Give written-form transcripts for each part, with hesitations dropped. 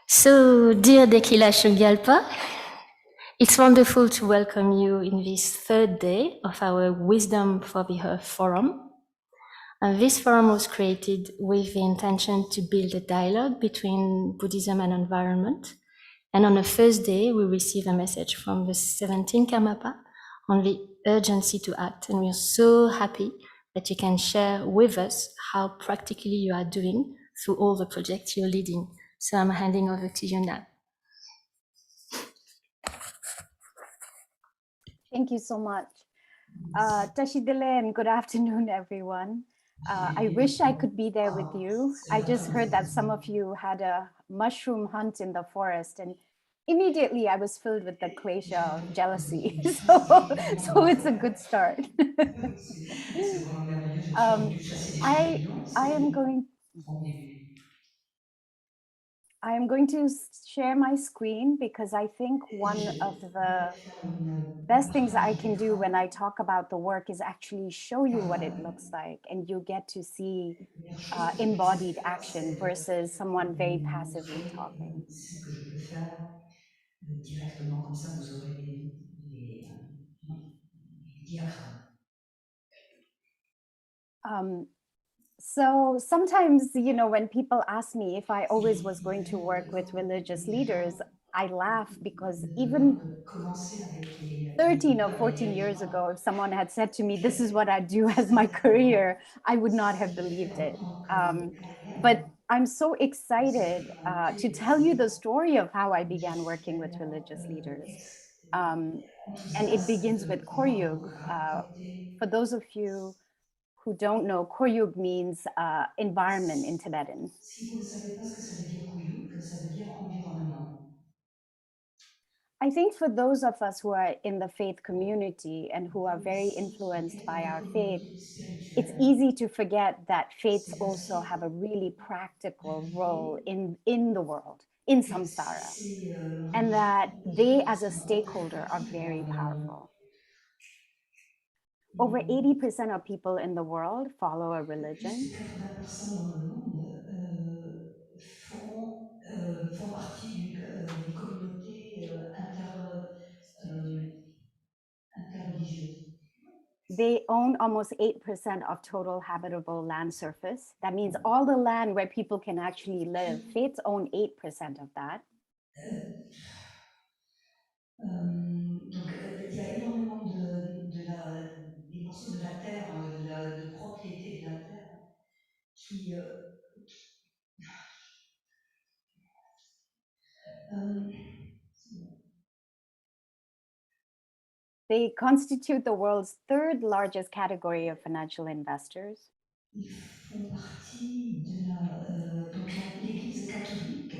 So, dear Dekila Chungyalpa, it's wonderful to welcome you in this third day of our Wisdom for the Earth Forum. And this forum was created with the intention to build a dialogue between Buddhism and environment. And on the first day, we received a message from the 17 Karmapa on the urgency to act. And we are so happy that you can share with us how practically you are doing through all the projects you're leading. So I'm handing over to you now. Thank you so much. Tashidele, and good afternoon, everyone. I wish I could be there with you. I just heard that some of you had a mushroom hunt in the forest, and immediately I was filled with the klesha of jealousy. So it's a good start. I am going. I am going to share my screen because I think one of the best things I can do when I talk about the work is actually show you what it looks like, and you get to see embodied action versus someone very passively talking. Ce que je peux faire directement, comme ça vous aurez les diagrammes. So sometimes, when people ask me if I always was going to work with religious leaders, I laugh because even 13 or 14 years ago, if someone had said to me, this is what I do as my career, I would not have believed it. But I'm so excited to tell you the story of how I began working with religious leaders. And it begins with Khoryug. For those of you who don't know, Khoryug means environment in Tibetan. Si vous ne savez pas ce que ça veut dire Khoryug, ça veut dire environnement. I think for those of us who are in the faith community and who are very influenced by our faith, it's easy to forget that faiths also have a really practical role in the world, in samsara, and that they as a stakeholder are very powerful. Over 80% of people in the world follow a religion. Plus de 80% dans le monde font partie d'une communauté interreligieuse. They own almost 8% of total habitable land surface. That means all the land where people can actually live. Faiths own 8% of that. Donc, il y a énormément des morceaux de la terre, de propriété de la terre, qui They constitute the world's third largest category of financial investors. Ils font partie de donc l'Église catholique,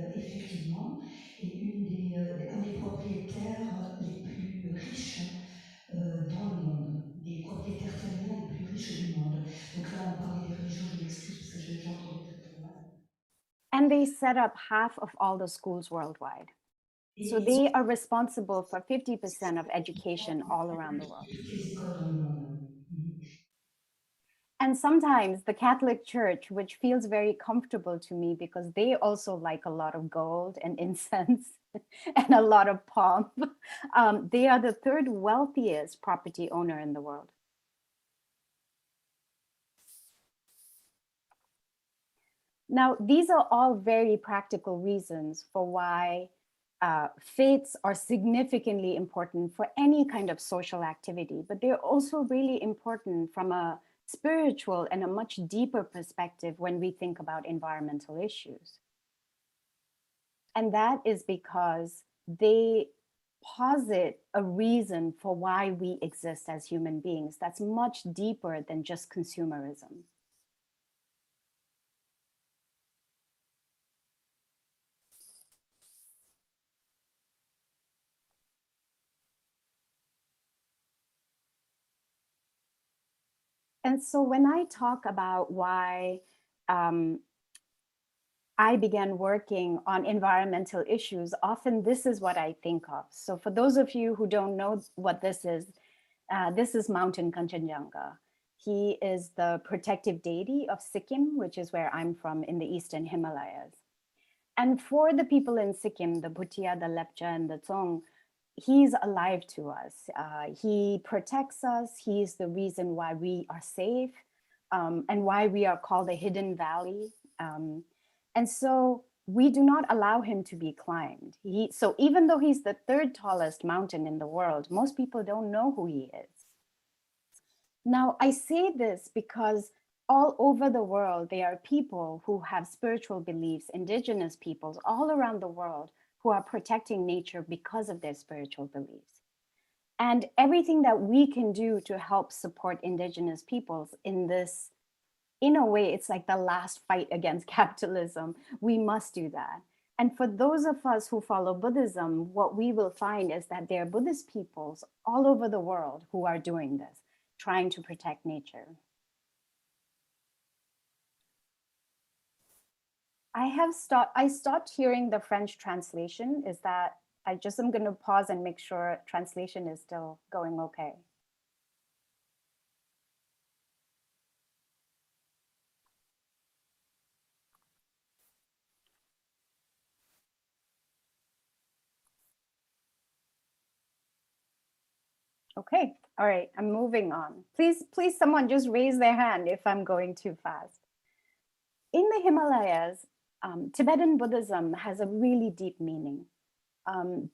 effectivement, est un des propriétaires les plus riches dans le monde, des propriétaires terriens les plus riches du monde. Donc là, on parlait des religions, je m'excuse parce que j'ai entendu très très loin. And they set up half of all the schools worldwide. So they are responsible for 50% of education all around the world. Toutes les écoles dans le monde. And sometimes the Catholic Church, which feels very comfortable to me because they also like a lot of gold and incense and a lot of pomp, they are the third wealthiest property owner in the world. Now, these are all very practical reasons for why faiths are significantly important for any kind of social activity, but they're also really important from a spiritual and a much deeper perspective when we think about environmental issues. And that is because they posit a reason for why we exist as human beings that's much deeper than just consumerism. And so when I talk about why I began working on environmental issues, often this is what I think of. So for those of you who don't know what this is Mountain Kanchanyanga. He is the protective deity of Sikkim, which is where I'm from in the Eastern Himalayas. And for the people in Sikkim, the Bhutia, the Lepcha, and the Tsong, he's alive to us. He protects us. He's the reason why we are safe, and why we are called the Hidden Valley. And so we do not allow him to be climbed. So even though he's the third tallest mountain in the world, most people don't know who he is. Now, I say this because all over the world, there are people who have spiritual beliefs, indigenous peoples all around the world who are protecting nature because of their spiritual beliefs. And everything that we can do to help support indigenous peoples in this, in a way, it's like the last fight against capitalism. We must do that. And for those of us who follow Buddhism, what we will find is that there are Buddhist peoples all over the world who are doing this, trying to protect nature. I stopped hearing the French translation. Is that, I just am going to pause and make sure translation is still going okay. Okay, all right, I'm moving on. Please, someone just raise their hand if I'm going too fast. In the Himalayas, Tibetan Buddhism has a really deep meaning,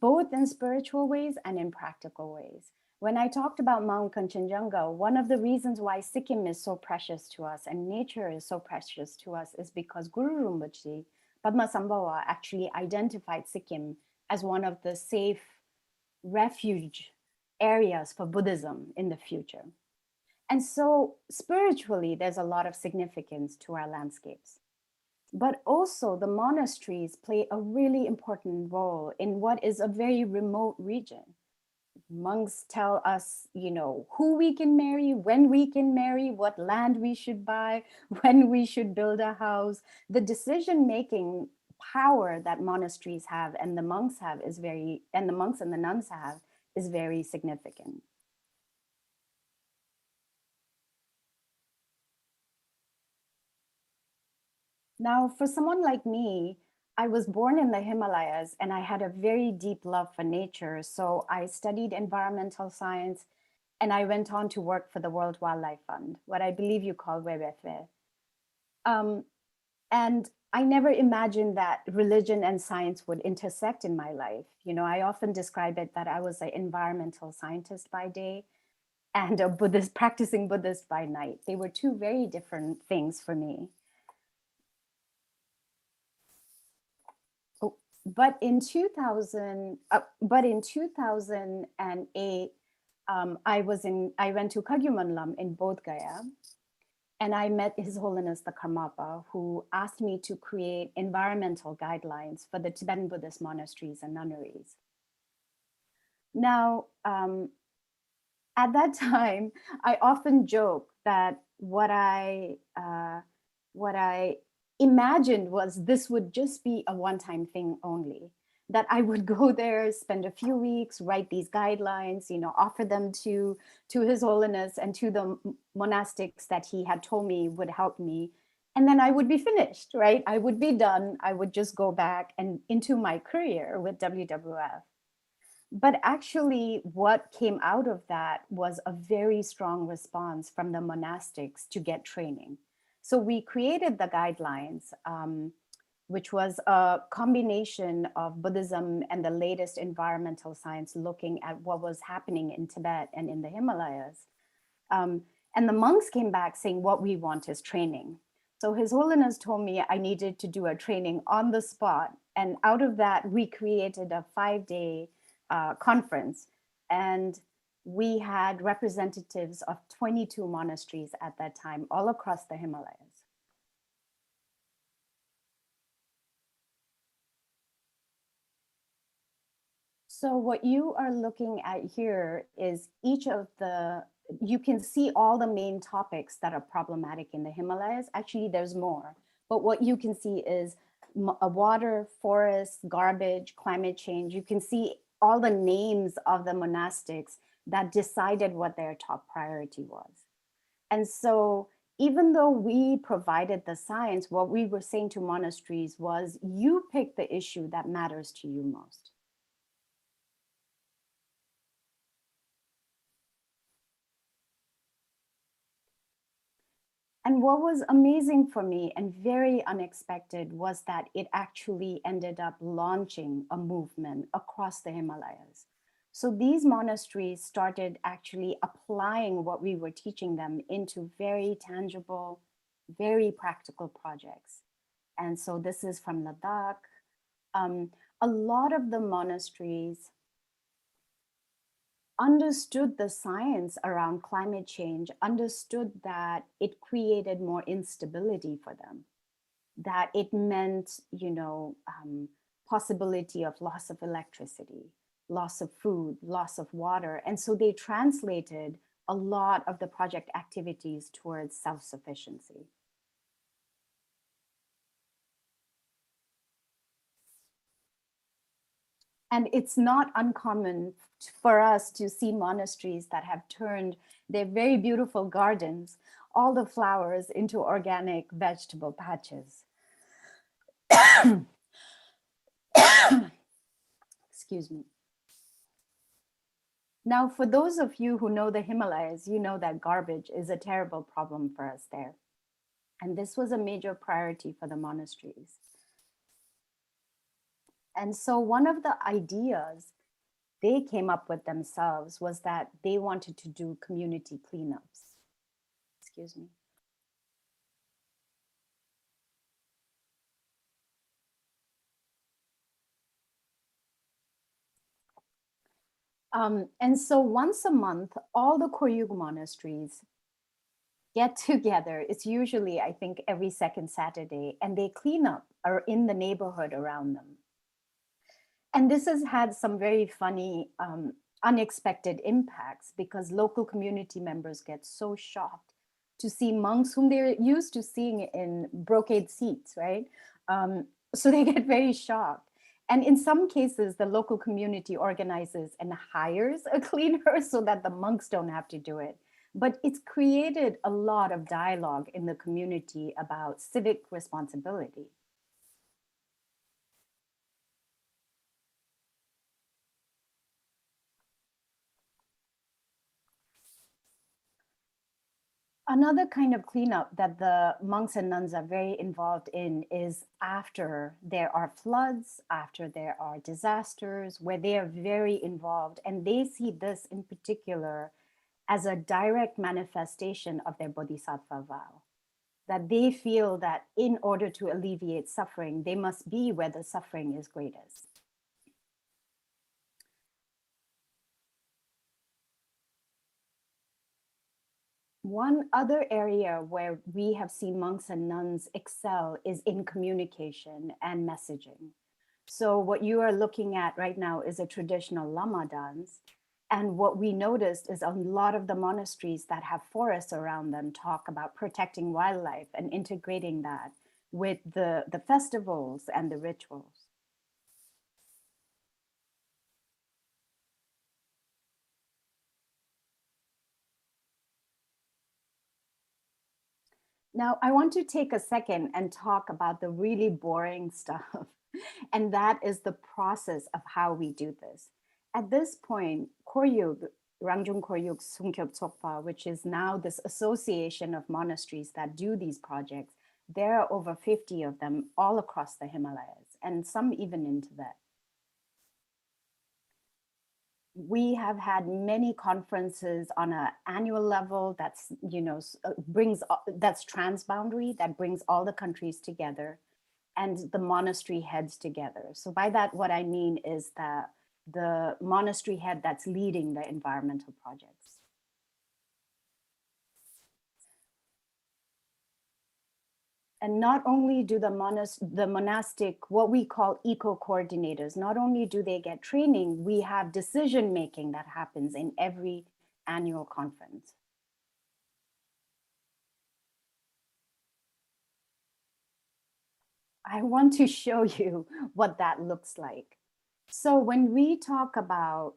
both in spiritual ways and in practical ways. When I talked about Mount Kanchanyanga, one of the reasons why Sikkim is so precious to us and nature is so precious to us is because Guru Rinpoche, Padmasambhava, actually identified Sikkim as one of the safe refuge areas for Buddhism in the future. And so spiritually, there's a lot of significance to our landscapes. But also the monasteries play a really important role in what is a very remote region. Monks tell us, who we can marry, when we can marry, what land we should buy, when we should build a house. The decision-making power that monasteries have and the monks have is very, and the monks and the nuns have, is very significant. Now, for someone like me, I was born in the Himalayas and I had a very deep love for nature. So I studied environmental science and I went on to work for the World Wildlife Fund, what I believe you call WWF. And I never imagined that religion and science would intersect in my life. I often describe it that I was an environmental scientist by day and a practicing Buddhist by night. They were two very different things for me. But in 2008, I went to Kagyumanlam in Bodh Gaya, and I met His Holiness the Karmapa, who asked me to create environmental guidelines for the Tibetan Buddhist monasteries and nunneries. Now, at that time, I often joke that what I imagined was this would just be a one-time thing only, that I would go there, spend a few weeks, write these guidelines, offer them to His Holiness and to the monastics that he had told me would help me. And then I would be finished, right? I would be done. I would just go back and into my career with WWF. But actually, what came out of that was a very strong response from the monastics to get training. So we created the guidelines, which was a combination of Buddhism and the latest environmental science looking at what was happening in Tibet and in the Himalayas. And the monks came back saying, what we want is training. So His Holiness told me I needed to do a training on the spot. And out of that, we created a 5-day conference. And we had representatives of 22 monasteries at that time, all across the Himalayas. So what you are looking at here is you can see all the main topics that are problematic in the Himalayas. Actually, there's more. But what you can see is water, forest, garbage, climate change. You can see all the names of the monastics that decided what their top priority was. And so even though we provided the science, what we were saying to monasteries was, you pick the issue that matters to you most. And what was amazing for me and very unexpected was that it actually ended up launching a movement across the Himalayas. So these monasteries started actually applying what we were teaching them into very tangible, very practical projects. And so this is from Ladakh. A lot of the monasteries understood the science around climate change, understood that it created more instability for them, that it meant, possibility of loss of electricity, loss of food, loss of water. And so they translated a lot of the project activities towards self-sufficiency. And it's not uncommon for us to see monasteries that have turned their very beautiful gardens, all the flowers, into organic vegetable patches. Excuse me. Now, for those of you who know the Himalayas, you know that garbage is a terrible problem for us there. And this was a major priority for the monasteries. And so one of the ideas they came up with themselves was that they wanted to do community cleanups. Excuse me. And so once a month, all the Khoryug monasteries get together. It's usually, I think, every second Saturday, and they clean up or in the neighborhood around them. And this has had some very funny, unexpected impacts, because local community members get so shocked to see monks whom they're used to seeing in brocade seats, right? So they get very shocked. And in some cases, the local community organizes and hires a cleaner so that the monks don't have to do it. But it's created a lot of dialogue in the community about civic responsibility. Another kind of cleanup that the monks and nuns are very involved in is after there are floods, after there are disasters, where they are very involved. And they see this in particular as a direct manifestation of their bodhisattva vow, that they feel that in order to alleviate suffering, they must be where the suffering is greatest. One other area where we have seen monks and nuns excel is in communication and messaging. So what you are looking at right now is a traditional lama dance. And what we noticed is a lot of the monasteries that have forests around them talk about protecting wildlife and integrating that with the festivals and the rituals. Now, I want to take a second and talk about the really boring stuff. And that is the process of how we do this. At this point, Khoryug, Rangjung Khoryug Sungkyop Tsokpa, which is now this association of monasteries that do these projects, there are over 50 of them all across the Himalayas, and some even in Tibet. We have had many conferences on an annual level that's, that's transboundary, that brings all the countries together and the monastery heads together. So by that, what I mean is that the monastery head that's leading the environmental projects. And not only do the monastic, what we call eco-coordinators, not only do they get training, we have decision-making that happens in every annual conference. I want to show you what that looks like. So when we talk about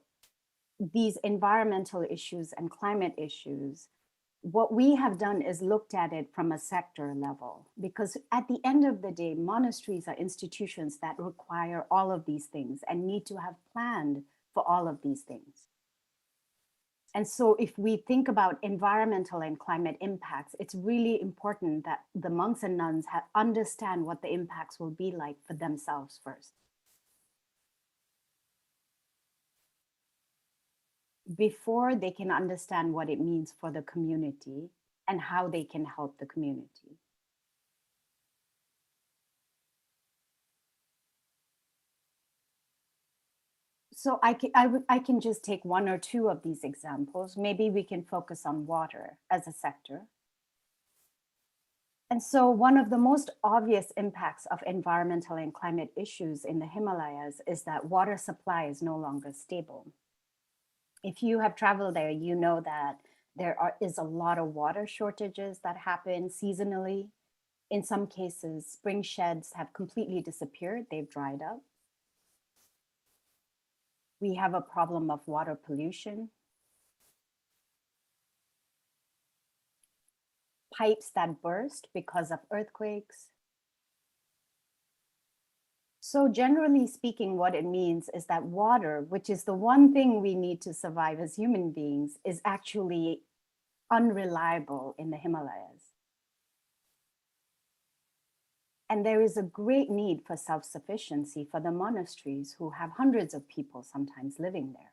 these environmental issues and climate issues, what we have done is looked at it from a sector level, because at the end of the day, monasteries are institutions that require all of these things and need to have planned for all of these things. And so if we think about environmental and climate impacts, it's really important that the monks and nuns understand what the impacts will be like for themselves first, before they can understand what it means for the community and how they can help the community. So I can just take one or two of these examples. Maybe we can focus on water as a sector. And so one of the most obvious impacts of environmental and climate issues in the Himalayas is that water supply is no longer stable. If you have traveled there, you know that there is a lot of water shortages that happen seasonally. In some cases, spring sheds have completely disappeared, they've dried up. We have a problem of water pollution. Pipes that burst because of earthquakes. So generally speaking, what it means is that water, which is the one thing we need to survive as human beings, is actually unreliable in the Himalayas. And there is a great need for self-sufficiency for the monasteries, who have hundreds of people sometimes living there.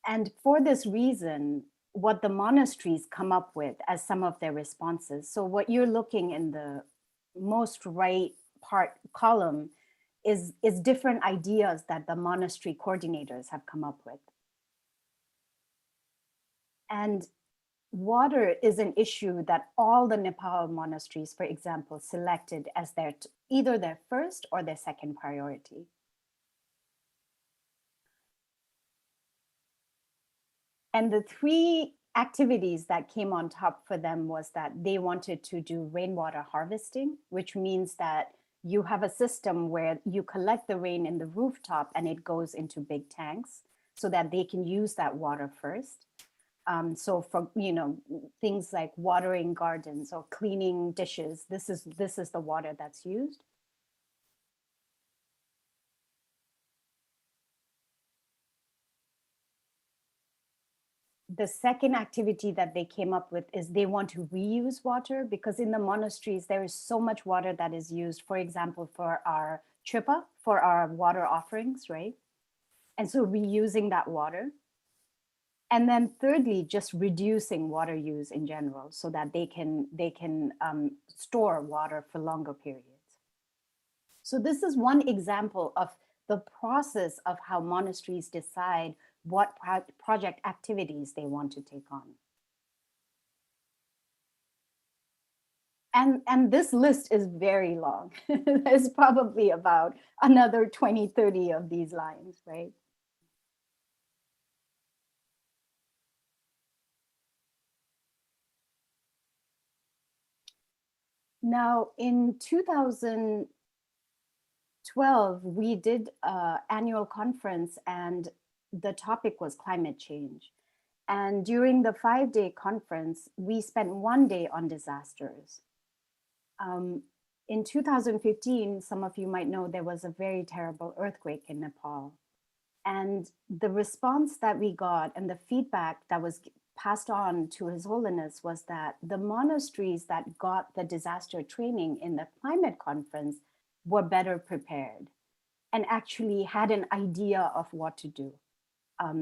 And for this reason, what the monasteries come up with as some of their responses. So what you're looking in the most right part column is different ideas that the monastery coordinators have come up with. And water is an issue that all the Nepal monasteries, for example, selected as either their first or their second priority. And the three activities that came on top for them was that they wanted to do rainwater harvesting, which means that you have a system where you collect the rain in the rooftop and it goes into big tanks so that they can use that water first. So for things like watering gardens or cleaning dishes, this is the water that's used. The second activity that they came up with is they want to reuse water, because in the monasteries, there is so much water that is used, for example, for our tripa, for our water offerings, right? And so reusing that water. And then thirdly, just reducing water use in general so that they can store water for longer periods. So this is one example of the process of how monasteries decide what project activities they want to take on. And this list is very long. There's probably about another 20, 30 of these lines, right? Now, in 2012, we did an annual conference, and the topic was climate change. And during the 5-day conference, we spent 1 day on disasters. In 2015, some of you might know there was a very terrible earthquake in Nepal. And the response that we got and the feedback that was passed on to His Holiness was that the monasteries that got the disaster training in the climate conference were better prepared and actually had an idea of what to do.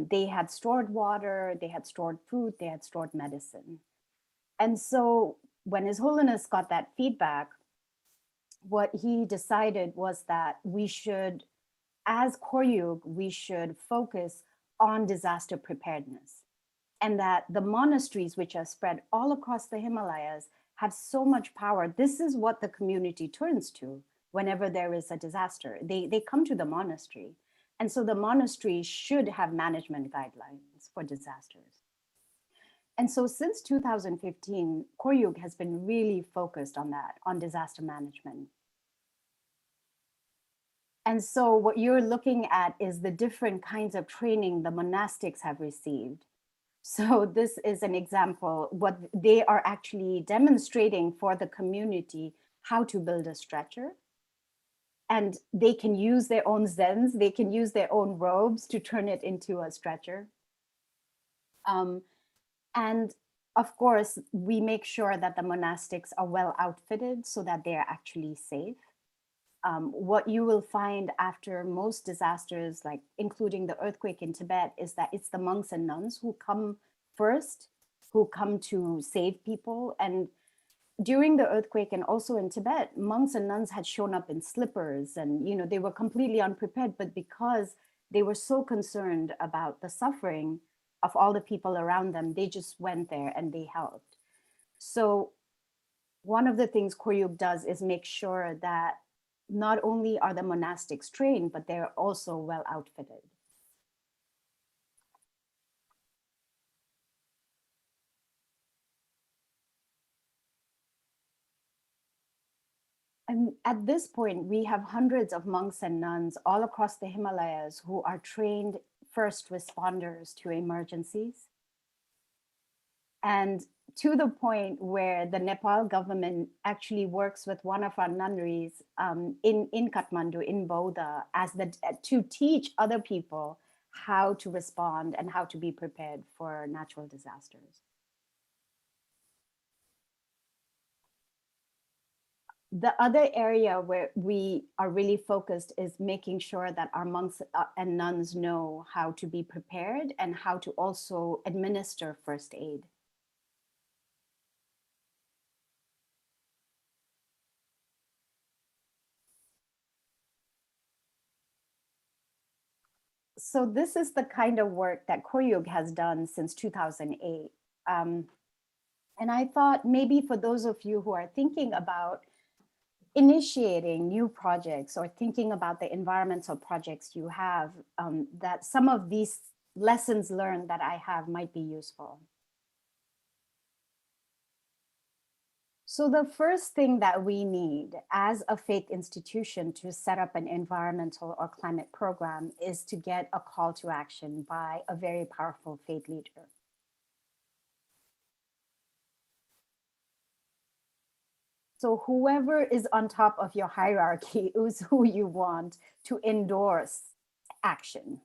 They had stored water, they had stored food, they had stored medicine. And so when His Holiness got that feedback, what he decided was that we should, as Khoryug, we should focus on disaster preparedness. And that the monasteries, which are spread all across the Himalayas, have so much power. This is what the community turns to whenever there is a disaster. They come to the monastery. And so the monastery should have management guidelines for disasters. And so since 2015, Khoryug has been really focused on that, on disaster management. And so what you're looking at is the different kinds of training the monastics have received. So this is an example, what they are actually demonstrating for the community, how to build a stretcher. And they can use their own zens, they can use their own robes to turn it into a stretcher. And of course, we make sure that the monastics are well outfitted so that they are actually safe. What you will find after most disasters, like including the earthquake in Tibet, is that it's the monks and nuns who come first, who come to save people. And during the earthquake and also in Tibet, monks and nuns had shown up in slippers and, you know, they were completely unprepared, but because they were so concerned about the suffering of all the people around them, they just went there and they helped. So one of the things Khoryug does is make sure that not only are the monastics trained, but they're also well outfitted. And at this point, we have hundreds of monks and nuns all across the Himalayas who are trained first responders to emergencies. And to the point where the Nepal government actually works with one of our nunneries in Kathmandu, in Bodha, to teach other people how to respond and how to be prepared for natural disasters. The other area where we are really focused is making sure that our monks and nuns know how to be prepared and how to also administer first aid. So this is the kind of work that Khoryug has done since 2008. And I thought maybe for those of you who are thinking about initiating new projects or thinking about the environmental projects you have, that some of these lessons learned that I have might be useful. So the first thing that we need as a faith institution to set up an environmental or climate program is to get a call to action by a very powerful faith leader. So whoever is on top of your hierarchy is who you want to endorse action.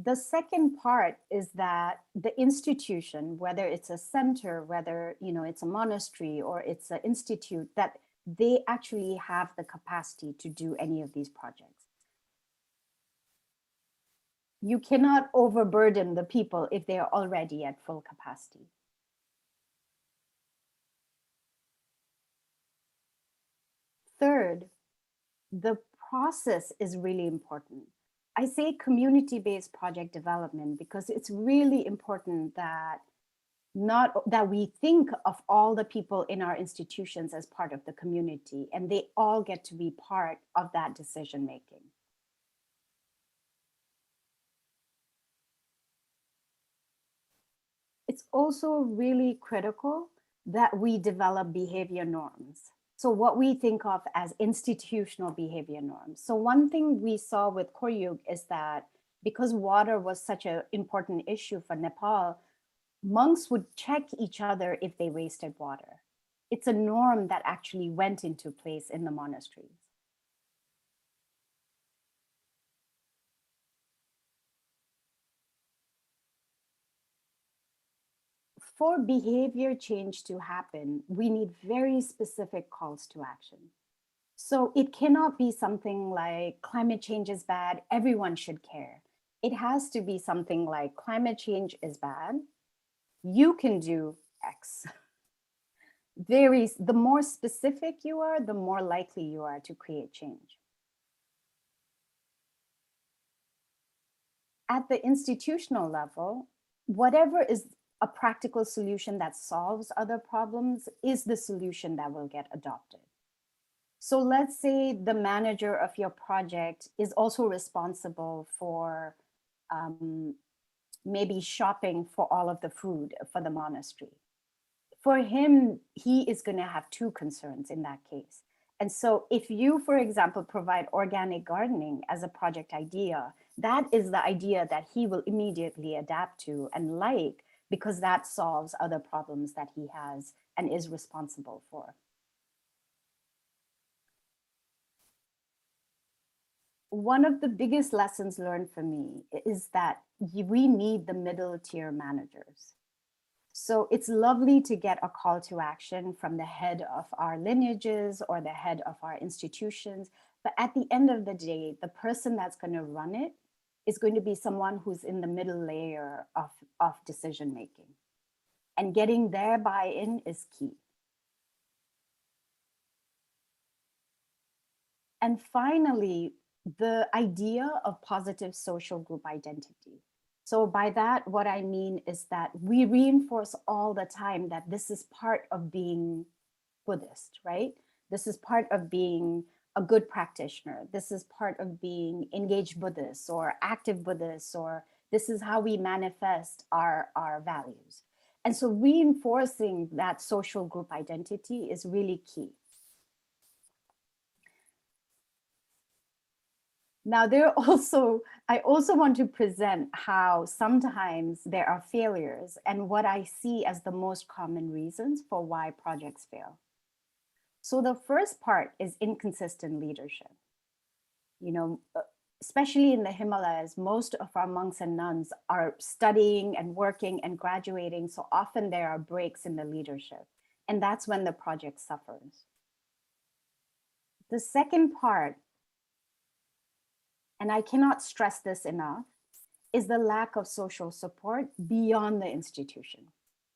The second part is that the institution, whether it's a center, whether it's a monastery or it's an institute, that they actually have the capacity to do any of these projects. You cannot overburden the people if they are already at full capacity. Third, the process is really important. I say community-based project development because it's really important that we think of all the people in our institutions as part of the community, and they all get to be part of that decision-making. It's also really critical that we develop behavior norms. So what we think of as institutional behavior norms. So one thing we saw with Khoryug is that because water was such an important issue for Nepal, monks would check each other if they wasted water. It's a norm that actually went into place in the monasteries. For behavior change to happen, we need very specific calls to action. So it cannot be something like climate change is bad, everyone should care. It has to be something like climate change is bad, you can do X. The more specific you are, the more likely you are to create change. At the institutional level, whatever is a practical solution that solves other problems is the solution that will get adopted. So let's say the manager of your project is also responsible for maybe shopping for all of the food for the monastery. For him, he is going to have two concerns in that case. And so if you, for example, provide organic gardening as a project idea, That is the idea that he will immediately adapt to and like, because that solves other problems that he has and is responsible for. One of the biggest lessons learned for me is that we need the middle tier managers. So it's lovely to get a call to action from the head of our lineages or the head of our institutions. But at the end of the day, the person that's going to run it is going to be someone who's in the middle layer of decision making. And getting their buy-in is key. And finally, the idea of positive social group identity. So by that, what I mean is that we reinforce all the time that this is part of being Buddhist, right? This is part of being a good practitioner. This is part of being engaged Buddhist or active Buddhist, or this is how we manifest our values. And so reinforcing that social group identity is really key. Now, I also want to present how sometimes there are failures and what I see as the most common reasons for why projects fail. So the first part is inconsistent leadership. You know, especially in the Himalayas, most of our monks and nuns are studying and working and graduating. So often there are breaks in the leadership, and that's when the project suffers. The second part, and I cannot stress this enough, is the lack of social support beyond the institution.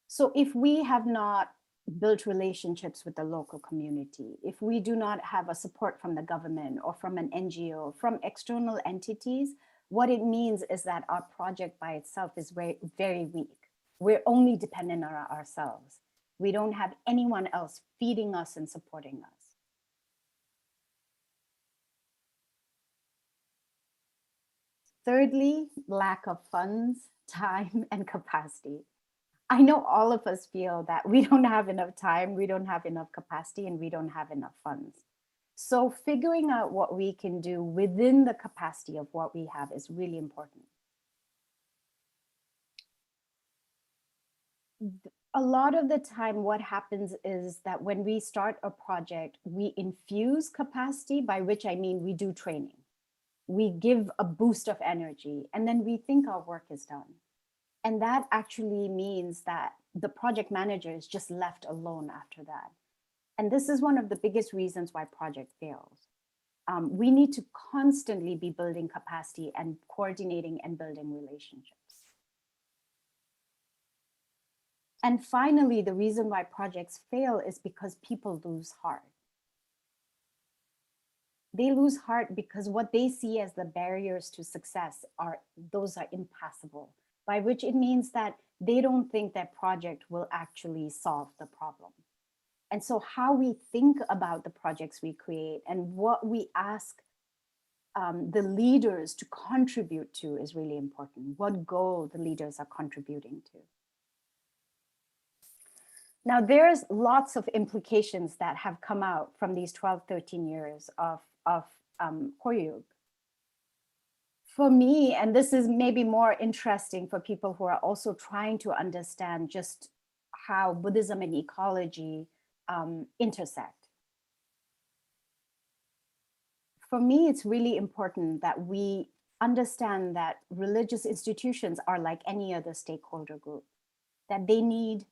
So if we have not built relationships with the local community, if we do not have a support from the government or from an NGO, from external entities, what it means is that our project by itself is very, very weak. We're only dependent on ourselves. We don't have anyone else feeding us and supporting us. Thirdly, lack of funds, time, and capacity. I know all of us feel that we don't have enough time, we don't have enough capacity, and we don't have enough funds. So figuring out what we can do within the capacity of what we have is really important. A lot of the time, what happens is that when we start a project, we infuse capacity, by which I mean we do training. We give a boost of energy, and then we think our work is done. And that actually means that the project manager is just left alone after that. And this is one of the biggest reasons why project fails. We need to constantly be building capacity and coordinating and building relationships. And finally, the reason why projects fail is because people lose heart. They lose heart because what they see as the barriers to success are impassable, by which it means that they don't think that project will actually solve the problem. And so how we think about the projects we create and what we ask the leaders to contribute to is really important. What goal the leaders are contributing to. Now, there's lots of implications that have come out from these 12, 13 years of Khoryug. For me, and this is maybe more interesting for people who are also trying to understand just how Buddhism and ecology intersect. For me, it's really important that we understand that religious institutions are like any other stakeholder group, that they need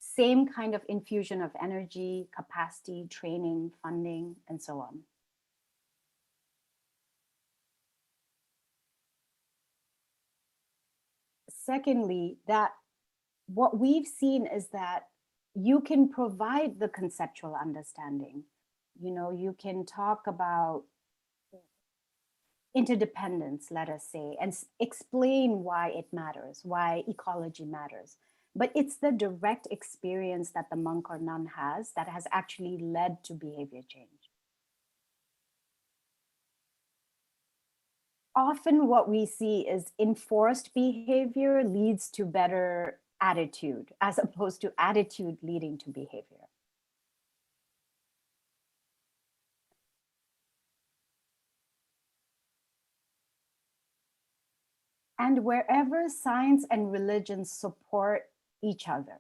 same kind of infusion of energy, capacity, training, funding, and so on. Secondly, that what we've seen is that you can provide the conceptual understanding. You know, you can talk about interdependence, let us say, and explain why it matters, why ecology matters. But it's the direct experience that the monk or nun has that has actually led to behavior change. Often what we see is enforced behavior leads to better attitude, as opposed to attitude leading to behavior. And wherever science and religion support each other,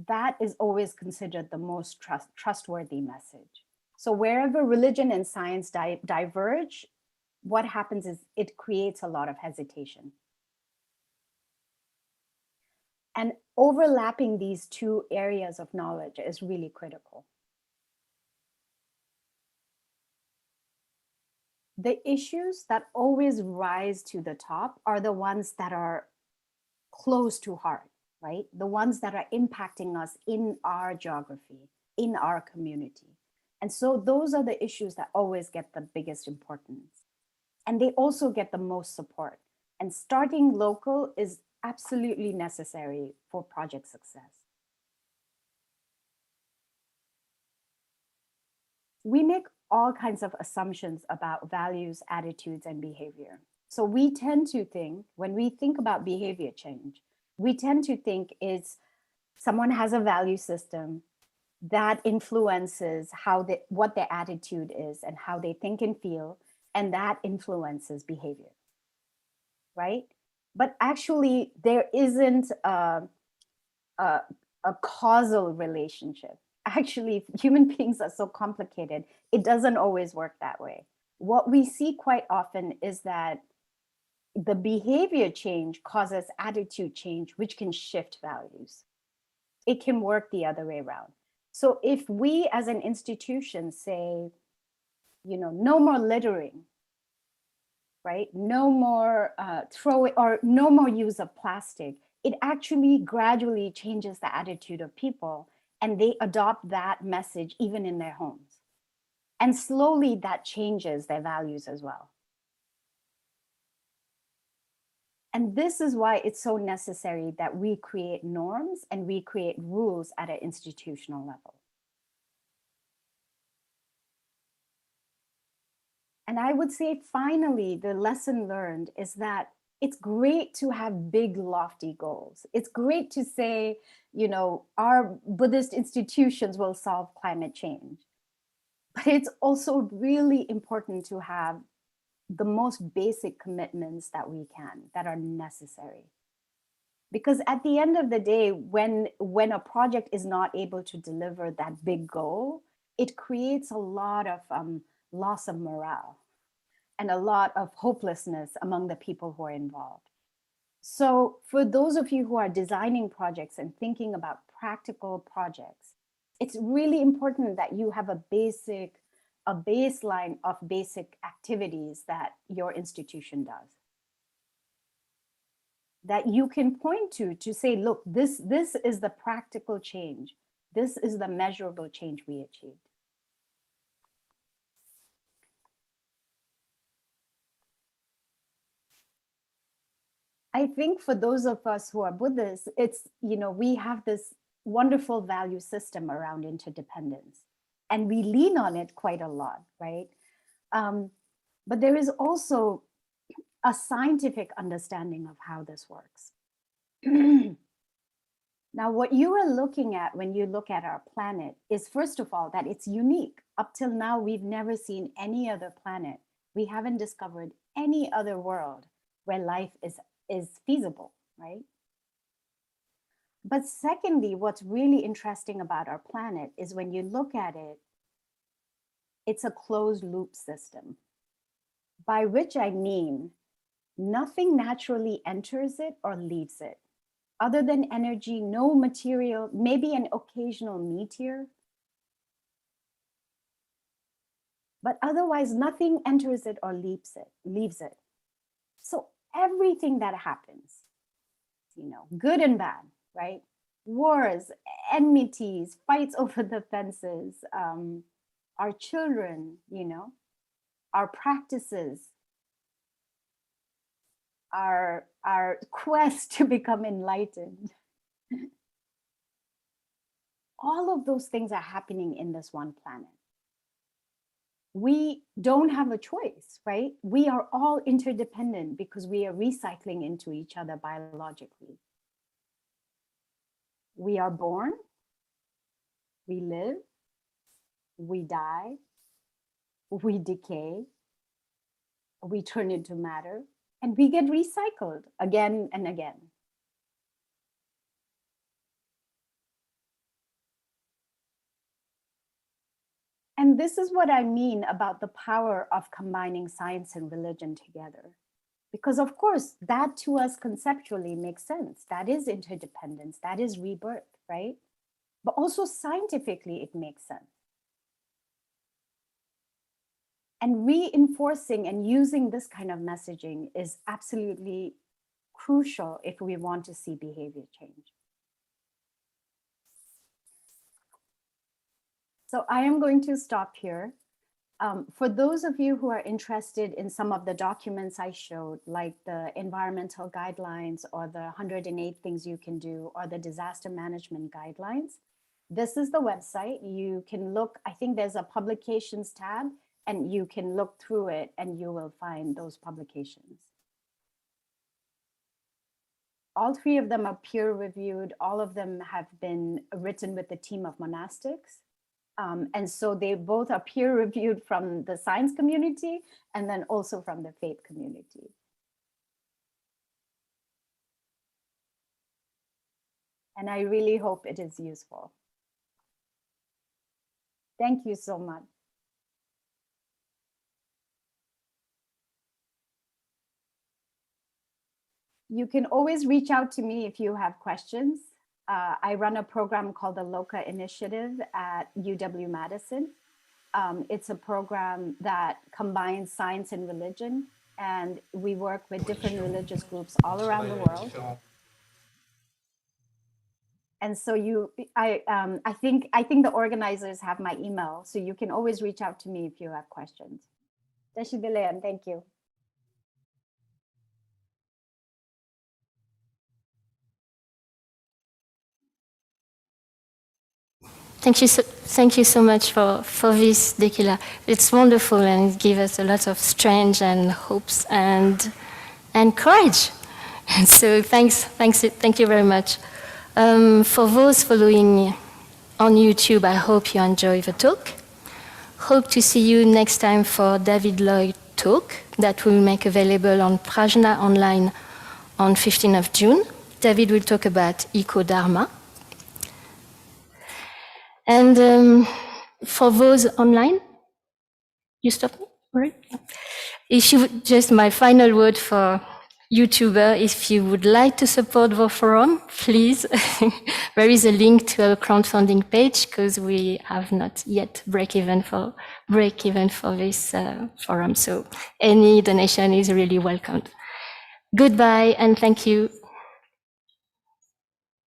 that is always considered the most trustworthy message. So wherever religion and science diverge, what happens is it creates a lot of hesitation. And overlapping these two areas of knowledge is really critical. The issues that always rise to the top are the ones that are close to heart, right? The ones that are impacting us in our geography, in our community. And so those are the issues that always get the biggest importance. And they also get the most support. And starting local is absolutely necessary for project success. We make all kinds of assumptions about values, attitudes, and behavior. So we tend to think, when we think about behavior change, we tend to think it's someone has a value system that influences what their attitude is and how they think and feel, and that influences behavior, right? But actually, there isn't a causal relationship. Actually, human beings are so complicated, it doesn't always work that way. What we see quite often is that the behavior change causes attitude change, which can shift values. It can work the other way around. So if we as an institution say, no more littering, right? No more throwing, or no more use of plastic, it actually gradually changes the attitude of people, and they adopt that message even in their homes. And slowly that changes their values as well. And this is why it's so necessary that we create norms and we create rules at an institutional level. And I would say, finally, the lesson learned is that it's great to have big, lofty goals. It's great to say, our Buddhist institutions will solve climate change. But it's also really important to have the most basic commitments that we can, that are necessary. Because at the end of the day, when a project is not able to deliver that big goal, it creates a lot of loss of morale and a lot of hopelessness among the people who are involved. So for those of you who are designing projects and thinking about practical projects, it's really important that you have a baseline of basic activities that your institution does, that you can point to say, look, this is the practical change. This is the measurable change we achieved. I think for those of us who are Buddhists, it's, we have this wonderful value system around interdependence, and we lean on it quite a lot, right? But there is also a scientific understanding of how this works. Now, what you are looking at when you look at our planet is, first of all, that it's unique. Up till now, we've never seen any other planet. We haven't discovered any other world where life is feasible, right? But secondly, what's really interesting about our planet is when you look at it, it's a closed loop system, by which I mean nothing naturally enters it or leaves it. Other than energy, no material, maybe an occasional meteor, but otherwise nothing enters it or leaves it. So everything that happens, good and bad, right? Wars, enmities, fights over the fences, our children, our practices, our quest to become enlightened. All of those things are happening in this one planet. We don't have a choice, right? We are all interdependent because we are recycling into each other biologically. We are born, we live, we die, we decay, we turn into matter, And we get recycled again and again. And this is what I mean about the power of combining science and religion together. Because of course, that to us conceptually makes sense. That is interdependence, that is rebirth, right? But also scientifically, it makes sense. And reinforcing and using this kind of messaging is absolutely crucial if we want to see behavior change. So I am going to stop here. For those of you who are interested in some of the documents I showed, like the environmental guidelines or the 108 things you can do or the disaster management guidelines, this is the website. You can look, I think there's a publications tab, and you can look through it and you will find those publications. All three of them are peer reviewed. All of them have been written with the team of monastics. And so they both are peer reviewed from the science community and then also from the faith community. And I really hope it is useful. Thank you so much. You can always reach out to me if you have questions. I run a program called the LOCA Initiative at UW-Madison. It's a program that combines science and religion, and we work with different religious groups all around the world. And so I think the organizers have my email, so you can always reach out to me if you have questions. Thank you. Thank you so much for this, Dekila. It's wonderful and it gives us a lot of strength and hopes and courage. And so thank you very much. For those following on YouTube, I hope you enjoy the talk. Hope to see you next time for David Lloyd talk that we'll make available on Prajna Online on 15th of June. David will talk about ECODHARMA. And for those online, you stop me, right? If you would, just my final word for YouTuber, if you would like to support the forum, please, there is a link to our crowdfunding page because we have not yet break even for this forum. So any donation is really welcomed. Goodbye and thank you.